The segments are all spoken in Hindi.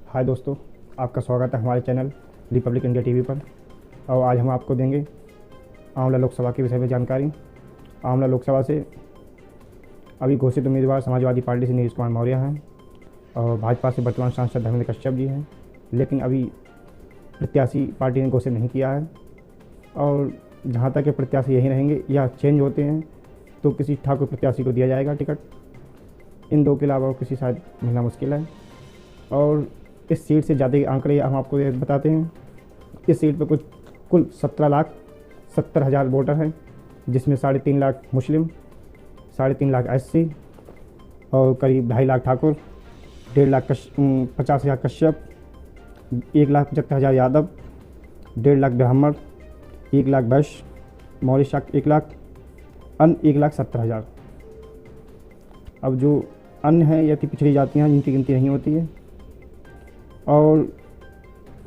हाय दोस्तों, आपका स्वागत है हमारे चैनल रिपब्लिक इंडिया टीवी पर। और आज हम आपको देंगे आंवला लोकसभा के विषय में जानकारी। आंवला लोकसभा से अभी घोषित उम्मीदवार समाजवादी पार्टी से नीतीश कुमार मौर्य हैं और भाजपा से वर्तमान सांसद धर्मेंद्र कश्यप जी हैं, लेकिन अभी प्रत्याशी पार्टी ने घोषित नहीं किया है। और जहाँ तक के प्रत्याशी यही रहेंगे या चेंज होते हैं तो किसी ठाकुर प्रत्याशी को दिया जाएगा टिकट। इन दो के अलावा और किसी शायद मिलना मुश्किल है। और इस सीट से ज़्यादा आंकड़े हम आपको बताते हैं। इस सीट पर कुल 17,70,000 वोटर हैं, जिसमें 3.5 लाख मुस्लिम, 3.5 लाख SC और करीब 2.5 लाख ठाकुर, 1.5 लाख 50,000 कश्यप, 1,75,000 यादव, 1.5 लाख ब्राह्मण, 1 लाख वैश्य, मौर्य शाक्त 1 लाख, अन्य 1,70,000। अब जो अन्य हैं या पिछड़ी जातियाँ हैं जिनकी गिनती नहीं होती है, और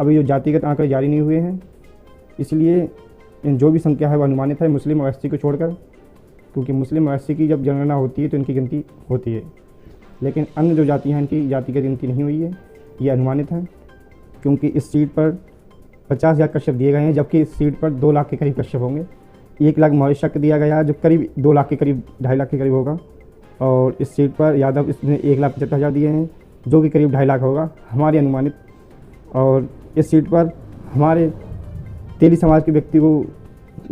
अभी जो जातिगत आंकड़े जारी नहीं हुए हैं, इसलिए इन जो भी संख्या है वह अनुमानित है मुस्लिम और SC को छोड़कर, क्योंकि मुस्लिम और SC की जब जनगणना होती है तो इनकी गिनती होती है। लेकिन अन्य जो जातियाँ हैं इनकी जातिगत गिनती नहीं हुई है, ये अनुमानित है। क्योंकि इस सीट पर 50,000 कश्यप दिए गए हैं, जबकि इस सीट पर 2 लाख के करीब कश्यप होंगे। 1 लाख मौर्य शाक्त दिया गया है जो करीब 2 लाख के करीब, 2.5 लाख के करीब होगा। और इस सीट पर यादव इसने 1,75,000 दिए हैं जो कि करीब 2.5 लाख होगा हमारे अनुमानित। और इस सीट पर हमारे तेली समाज के व्यक्ति को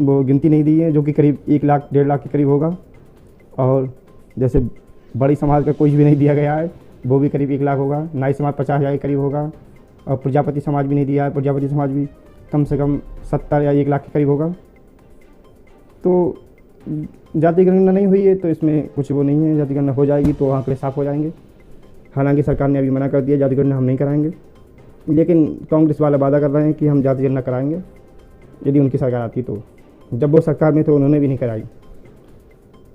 वो गिनती नहीं दी है जो कि करीब 1 लाख 1.5 लाख के करीब होगा। और जैसे बड़ी समाज का कुछ भी नहीं दिया गया है, वो भी करीब 1 लाख होगा। नाई समाज 50,000 के करीब होगा। और प्रजापति समाज भी नहीं दिया है, प्रजापति समाज भी कम से कम 70 या 1 लाख के करीब होगा। तो जाति गणना नहीं हुई है तो इसमें कुछ वो नहीं है। जाति गणना हो जाएगी तो आंकड़े साफ हो जाएंगे। हालांकि सरकार ने अभी मना कर दिया जाति गणना हम नहीं कराएंगे, लेकिन कांग्रेस वाले वादा कर रहे हैं कि हम जाति गणना कराएंगे यदि उनकी सरकार आती तो। जब वो सरकार में थे उन्होंने भी नहीं कराई।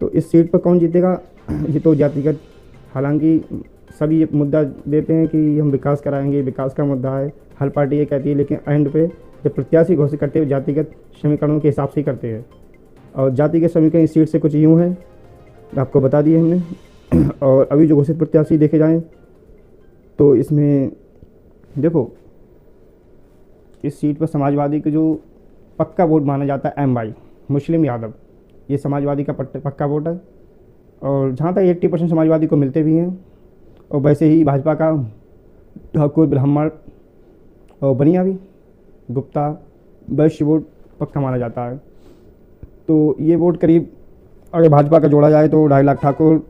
तो इस सीट पर कौन जीतेगा ये तो जातिगत, हालांकि सभी ये मुद्दा देते हैं कि हम विकास कराएंगे, विकास का मुद्दा है, हर पार्टी ये कहती है, लेकिन एंड पे जब प्रत्याशी घोषित करते हुए जातिगत समीकरणों के हिसाब से ही करते हैं। और जातिगत समीकरण इस सीट से कुछ यूँ है, आपको बता दिए हमने। और अभी जो घोषित प्रत्याशी देखे जाएँ तो इसमें देखो, इस सीट पर समाजवादी का जो पक्का वोट माना जाता है MY मुस्लिम यादव, ये समाजवादी का पक्का वोट है। और जहाँ तक 80% समाजवादी को मिलते भी हैं। और वैसे ही भाजपा का ठाकुर, ब्राह्मण और बनिया भी, गुप्ता, वैश्य वोट पक्का माना जाता है। तो ये वोट करीब अगर भाजपा का जोड़ा जाए तो 2.5 लाख ठाकुर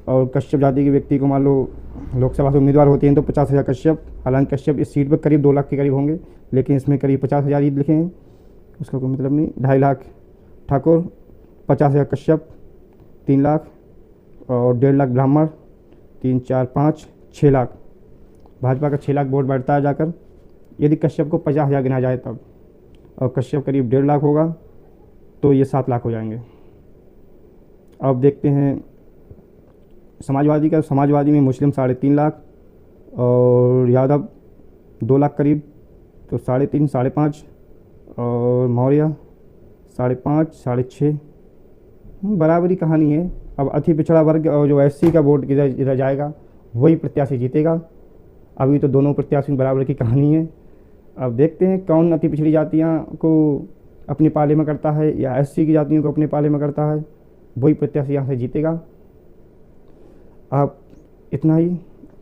और कश्यप जाति के व्यक्ति को मान लो लोकसभा से उम्मीदवार होते हैं तो 50,000 कश्यप। हालांकि कश्यप इस सीट पर करीब 2 लाख के करीब होंगे, लेकिन इसमें करीब 50,000 ही लिखे हैं, उसका कोई मतलब नहीं। 2.5 लाख ठाकुर, 50,000 कश्यप, 3 लाख और 1.5 लाख ब्राह्मण, 3, 4, 5, 6 लाख। भाजपा का 6 लाख वोट बढ़ता है जाकर यदि कश्यप को 50,000 गिना जाए तब। और कश्यप करीब 1.5 लाख होगा तो ये 7 लाख हो जाएंगे। अब देखते हैं समाजवादी का। समाजवादी में मुस्लिम 3.5 लाख और यादव 2 लाख करीब, तो 3.5, 5.5 और मौर्य 5.5, 6.5, बराबरी कहानी है। अब अति पिछड़ा वर्ग और जो SC का वोट इधर जाएगा वही प्रत्याशी जीतेगा। अभी तो दोनों प्रत्याशी बराबर की कहानी है। अब देखते हैं कौन अति पिछड़ी जातियाँ को अपने पाले में करता है या SC की जातियों को अपने पाले में करता है, वही प्रत्याशी यहाँ से जीतेगा। आप इतना ही,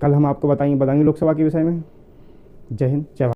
कल हम आपको बताएंगे लोकसभा के विषय में। जय हिंद, जय भारत।